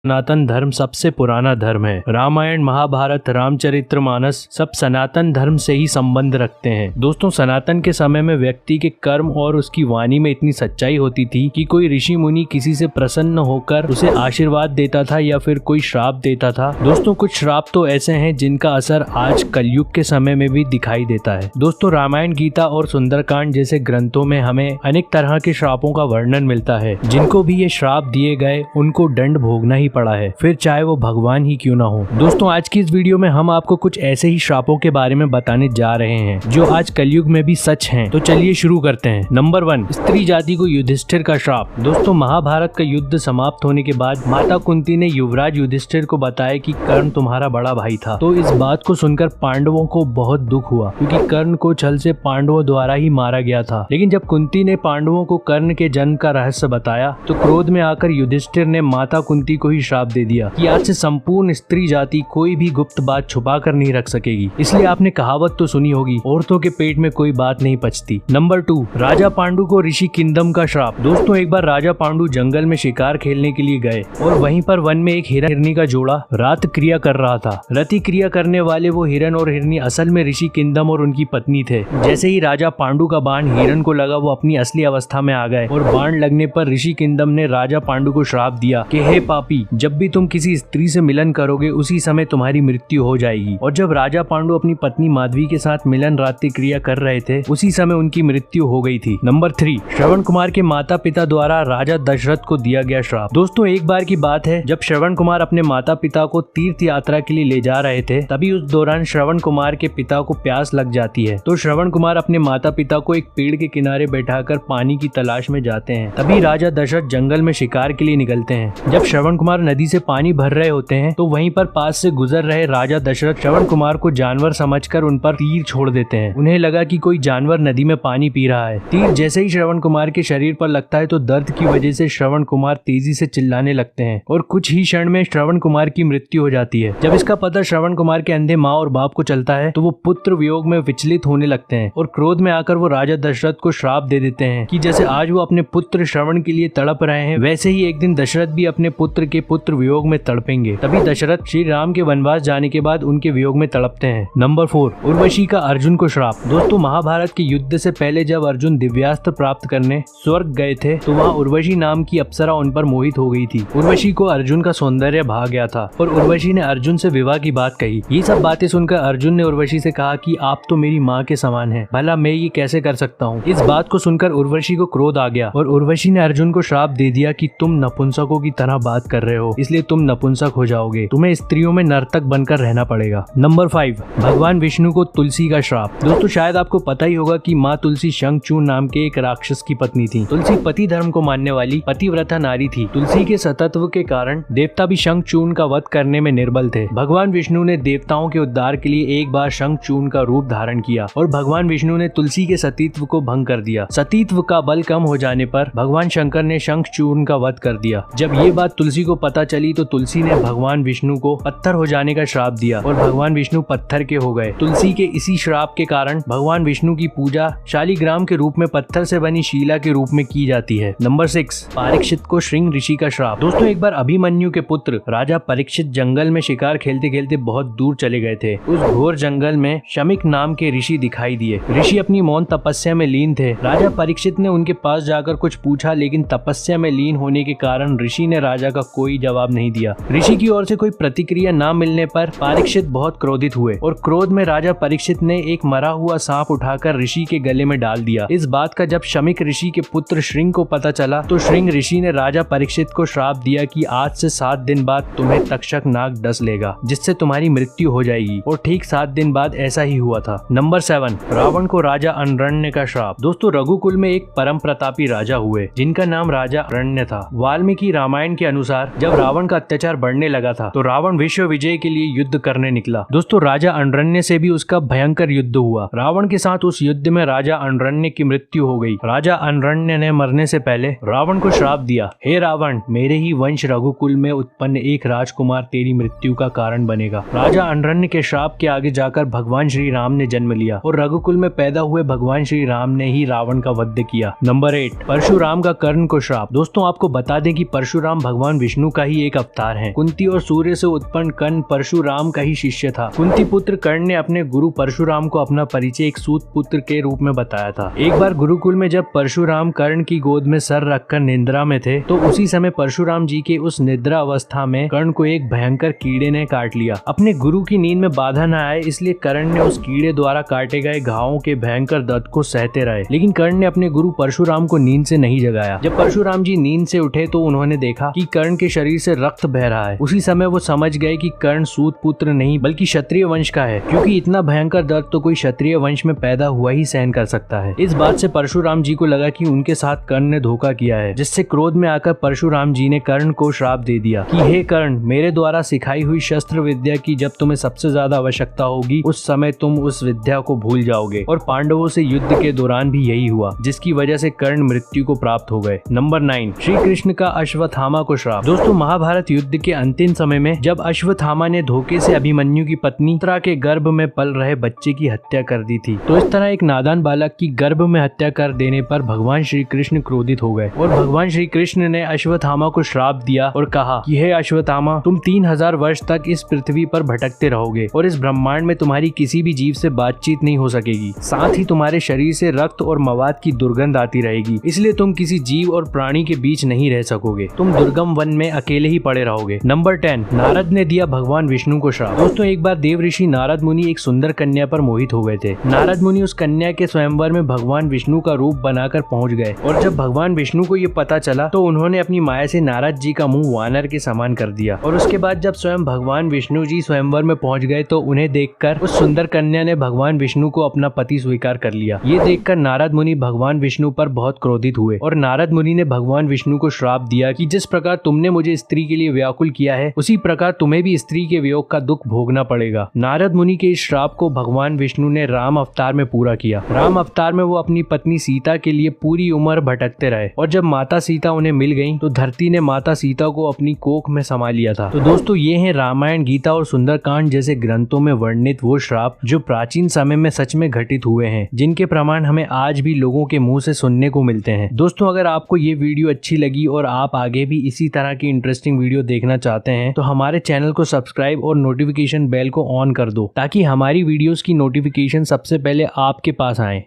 सनातन धर्म सबसे पुराना धर्म है। रामायण, महाभारत, रामचरितमानस सब सनातन धर्म से ही संबंध रखते हैं। दोस्तों, सनातन के समय में व्यक्ति के कर्म और उसकी वाणी में इतनी सच्चाई होती थी कि कोई ऋषि मुनि किसी से प्रसन्न होकर उसे आशीर्वाद देता था या फिर कोई श्राप देता था। दोस्तों, कुछ श्राप तो ऐसे हैं जिनका असर आज कलयुग के समय में भी दिखाई देता है। दोस्तों, रामायण, गीता और सुंदरकांड जैसे ग्रंथों में हमें अनेक तरह के श्रापों का वर्णन मिलता है। जिनको भी ये श्राप दिए गए उनको दंड भोगना ही पड़ा है, फिर चाहे वो भगवान ही क्यों ना हो। दोस्तों, आज की इस वीडियो में हम आपको कुछ ऐसे ही श्रापों के बारे में बताने जा रहे हैं जो आज कलयुग में भी सच हैं। तो चलिए शुरू करते हैं। नंबर 1, स्त्री जाति को युधिष्ठिर का श्राप। दोस्तों, महाभारत का युद्ध समाप्त होने के बाद माता कुंती ने युवराज युधिष्ठिर को बताया कि कर्ण तुम्हारा बड़ा भाई था। तो इस बात को सुनकर पांडवों को बहुत दुख हुआ, क्योंकि कर्ण को छल से पांडवों द्वारा ही मारा गया था। लेकिन जब कुंती ने पांडवों को कर्ण के जन्म का रहस्य बताया तो क्रोध में आकर युधिष्ठिर ने माता कुंती को ही श्राप दे दिया कि आज से संपूर्ण स्त्री जाति कोई भी गुप्त बात छुपा कर नहीं रख सकेगी। इसलिए आपने कहावत तो सुनी होगी, औरतों के पेट में कोई बात नहीं पचती। नंबर 2, राजा पांडु को ऋषि किंदम का श्राप। दोस्तों, एक बार राजा पांडु जंगल में शिकार खेलने के लिए गए और वहीं पर वन में एक हिरन हिरनी का जोड़ा रात क्रिया कर रहा था। रति क्रिया करने वाले वो हिरन और हिरनी असल में ऋषि किंदम और उनकी पत्नी थे। जैसे ही राजा पांडु का बाण हिरन को लगा, वो अपनी असली अवस्था में आ गए और बाण लगने पर ऋषि किंदम ने राजा पांडु को श्राप दिया कि हे पापी, जब भी तुम किसी स्त्री से मिलन करोगे उसी समय तुम्हारी मृत्यु हो जाएगी। और जब राजा पांडु अपनी पत्नी माधवी के साथ मिलन रात्रि क्रिया कर रहे थे उसी समय उनकी मृत्यु हो गई थी। नंबर 3, श्रवण कुमार के माता पिता द्वारा राजा दशरथ को दिया गया श्राप। दोस्तों, एक बार की बात है जब श्रवण कुमार अपने माता पिता को तीर्थ यात्रा के लिए ले जा रहे थे, तभी उस दौरान श्रवण कुमार के पिता को प्यास लग जाती है। तो श्रवण कुमार अपने माता पिता को एक पेड़ के किनारे बैठाकर पानी की तलाश में जाते हैं। तभी राजा दशरथ जंगल में शिकार के लिए निकलते हैं। जब श्रवण कुमार नदी से पानी भर रहे होते हैं तो वहीं पर पास से गुजर रहे राजा दशरथ श्रवण कुमार को जानवर समझकर उन पर तीर छोड़ देते हैं। उन्हें लगा कि कोई जानवर नदी में पानी पी रहा है। तीर जैसे ही श्रवण कुमार के शरीर पर लगता है तो दर्द की वजह से श्रवण कुमार तेजी से चिल्लाने लगते हैं और कुछ ही क्षण में श्रवण कुमार की मृत्यु हो जाती है। जब इसका पता श्रवण कुमार के अंधे माँ और बाप को चलता है तो वो पुत्र वियोग में विचलित होने लगते हैं और क्रोध में आकर वो राजा दशरथ को श्राप दे देते हैं कि जैसे आज वो अपने पुत्र श्रवण के लिए तड़प रहे हैं, वैसे ही एक दिन दशरथ भी अपने पुत्र के पुत्र वियोग में तड़पेंगे। तभी दशरथ श्री राम के वनवास जाने के बाद उनके वियोग में तड़पते हैं। नंबर 4, उर्वशी का अर्जुन को श्राप। दोस्तों, महाभारत के युद्ध से पहले जब अर्जुन दिव्यास्त्र प्राप्त करने स्वर्ग गए थे तो वहाँ उर्वशी नाम की अप्सरा उन पर मोहित हो गई थी। उर्वशी को अर्जुन का सौंदर्य भा गया था और उर्वशी ने अर्जुन से विवाह की बात कही। ये सब बातें सुनकर अर्जुन ने उर्वशी से कहा कि आप तो मेरी माँ के समान हैं, भला मैं ये कैसे कर सकता हूँ। इस बात को सुनकर उर्वशी को क्रोध आ गया और उर्वशी ने अर्जुन को श्राप दे दिया कि तुम नपुंसकों की तरह बात कर रहे हो, इसलिए तुम नपुंसक हो जाओगे, तुम्हें स्त्रियों में नर्तक बनकर रहना पड़ेगा। नंबर 5, भगवान विष्णु को तुलसी का श्राप। दोस्तों, शायद आपको पता ही होगा कि माँ तुलसी शंखचूड़ नाम के एक राक्षस की पत्नी थी। तुलसी पति धर्म को मानने वाली पतिव्रता नारी थी। तुलसी के सतत्व के कारण देवता भी शंखचूड़ का वध करने में निर्बल थे। भगवान विष्णु ने देवताओं के उद्धार के लिए एक बार शंखचूड़ का रूप धारण किया और भगवान विष्णु ने तुलसी के सतीत्व को भंग कर दिया। सतीत्व का बल कम हो जाने पर भगवान शंकर ने शंखचूड़ का वध कर दिया। जब ये बात तुलसी को पता चली तो तुलसी ने भगवान विष्णु को पत्थर हो जाने का श्राप दिया और भगवान विष्णु पत्थर के हो गए। तुलसी के इसी श्राप के कारण भगवान विष्णु की पूजा शालिग्राम के रूप में पत्थर से बनी शीला के रूप में की जाती है। नंबर 6, परीक्षित को श्रृंग ऋषि का श्राप। दोस्तों, एक बार अभिमन्यु के पुत्र राजा परीक्षित जंगल में शिकार खेलते खेलते बहुत दूर चले गए थे। उस घोर जंगल में शमिक नाम के ऋषि दिखाई दिए। ऋषि अपनी मौन तपस्या में लीन थे। राजा परीक्षित ने उनके पास जाकर कुछ पूछा, लेकिन तपस्या में लीन होने के कारण ऋषि ने राजा का कोई जवाब नहीं दिया। ऋषि की ओर से कोई प्रतिक्रिया न मिलने पर परीक्षित बहुत क्रोधित हुए और क्रोध में राजा परीक्षित ने एक मरा हुआ सांप उठाकर ऋषि के गले में डाल दिया। इस बात का जब शमिक ऋषि के पुत्र श्रृंग को पता चला तो श्रृंग ऋषि ने राजा परीक्षित को श्राप दिया कि आज से 7 दिन बाद तुम्हें तक्षक नाग डस लेगा, जिससे तुम्हारी मृत्यु हो जाएगी। और ठीक 7 दिन बाद ऐसा ही हुआ था। नंबर 7, रावण को राजा अनरण्य का श्राप। दोस्तों, रघुकुल में एक परम प्रतापी राजा हुए जिनका नाम राजा अरण्य था। वाल्मीकि रामायण के अनुसार जब रावण का अत्याचार बढ़ने लगा था तो रावण विश्व विजय के लिए युद्ध करने निकला। दोस्तों, राजा अनरण्य से भी उसका भयंकर युद्ध हुआ। रावण के साथ उस युद्ध में राजा अनरण्य की मृत्यु हो गई। राजा अनरण्य ने मरने से पहले रावण को श्राप दिया, हे रावण, मेरे ही वंश रघुकुल में उत्पन्न एक राजकुमार तेरी मृत्यु का कारण बनेगा। राजा अनरण्य के श्राप के आगे जाकर भगवान श्री राम ने जन्म लिया और रघुकुल में पैदा हुए भगवान श्री राम ने ही रावण का वध किया। नंबर 8, परशुराम का कर्ण को श्राप। दोस्तों, आपको बता दें कि परशुराम भगवान विष्णु का ही एक अवतार है। कुंती और सूर्य से उत्पन्न कर्ण परशुराम का ही शिष्य था। कुंती पुत्र कर्ण ने अपने गुरु परशुराम को अपना परिचय एक सूत पुत्र के रूप में बताया था। एक बार गुरुकुल में जब परशुराम कर्ण की गोद में सर रखकर निद्रा में थे तो उसी समय परशुराम जी के उस निद्रा अवस्था में कर्ण को एक भयंकर कीड़े ने काट लिया। अपने गुरु की नींद में बाधा न आए इसलिए कर्ण ने उस कीड़े द्वारा काटे गए घावों के भयंकर दर्द को सहते रहे, लेकिन कर्ण ने अपने गुरु परशुराम को नींद से नहीं जगाया। जब परशुराम जी नींद से उठे तो उन्होंने देखा कि कर्ण के शरीर से रक्त बह रहा है। उसी समय वो समझ गए कि कर्ण सूत पुत्र नहीं बल्कि क्षत्रिय वंश का है, क्योंकि इतना भयंकर दर्द तो कोई क्षत्रिय वंश में पैदा हुआ ही सहन कर सकता है। इस बात से परशुराम जी को लगा कि उनके साथ कर्ण ने धोखा किया है, जिससे क्रोध में आकर परशुराम जी ने कर्ण को श्राप दे दिया कि हे कर्ण, मेरे द्वारा सिखाई हुई शस्त्र विद्या की जब तुम्हें सबसे ज्यादा आवश्यकता होगी उस समय तुम उस विद्या को भूल जाओगे। और पांडवों से युद्ध के दौरान भी यही हुआ, जिसकी वजह से कर्ण मृत्यु को प्राप्त हो गए। नंबर 9, श्री कृष्ण का अश्वत्थामा को श्राप। दोस्तों, महाभारत युद्ध के अंतिम समय में जब अश्वत्थामा ने धोखे से अभिमन्यु की पत्नी उत्तरा के गर्भ में पल रहे बच्चे की हत्या कर दी थी, तो इस तरह एक नादान बालक की गर्भ में हत्या कर देने पर भगवान श्री कृष्ण क्रोधित हो गए और भगवान श्री कृष्ण ने अश्वत्थामा को श्राप दिया और कहा कि हे अश्वत्थामा, तुम 3000 वर्ष तक इस पृथ्वी पर भटकते रहोगे और इस ब्रह्मांड में तुम्हारी किसी भी जीव से बातचीत नहीं हो सकेगी। साथ ही तुम्हारे शरीर से रक्त और मवाद की दुर्गंध आती रहेगी, इसलिए तुम किसी जीव और प्राणी के बीच नहीं रह सकोगे। तुम दुर्गम वन में अकेले ही पड़े रहोगे। नंबर 10, नारद ने दिया भगवान विष्णु को श्राप। दोस्तों, एक बार देव ऋषि नारद मुनि एक सुंदर कन्या पर मोहित हो गए थे। नारद मुनि उस कन्या के स्वयंवर में भगवान विष्णु का रूप बनाकर पहुंच गए और जब भगवान विष्णु को ये पता चला तो उन्होंने अपनी माया से नारद जी का मुंह वानर के समान कर दिया। और उसके बाद जब स्वयं भगवान विष्णु जी स्वयंवर में पहुंच गए तो उन्हें देखकर उस सुंदर कन्या ने भगवान विष्णु को अपना पति स्वीकार कर लिया। ये देखकर नारद मुनि भगवान विष्णु पर बहुत क्रोधित हुए और नारद मुनि ने भगवान विष्णु को श्राप दिया कि जिस प्रकार तुमने मुझे स्त्री के लिए व्याकुल किया है उसी प्रकार तुम्हें भी स्त्री के वियोग का दुख भोगना पड़ेगा। नारद मुनि के इस श्राप को भगवान विष्णु ने राम अवतार में पूरा किया। राम अवतार में वो अपनी पत्नी सीता के लिए पूरी उम्र भटकते रहे और जब माता सीता उन्हें मिल गयी तो धरती ने माता सीता को अपनी कोख में समा लिया था। तो दोस्तों, ये है रामायण, गीता और सुंदरकांड जैसे ग्रंथों में वर्णित वो श्राप जो प्राचीन समय में सच में घटित हुए हैं, जिनके प्रमाण हमें आज भी लोगों के मुंह से सुनने को मिलते हैं। दोस्तों, अगर आपको ये वीडियो अच्छी लगी और आप आगे भी इसी तरह की इंटरेस्टिंग वीडियो देखना चाहते हैं तो हमारे चैनल को सब्सक्राइब और नोटिफिकेशन बेल को ऑन कर दो ताकि हमारी वीडियोस की नोटिफिकेशन सबसे पहले आपके पास आए।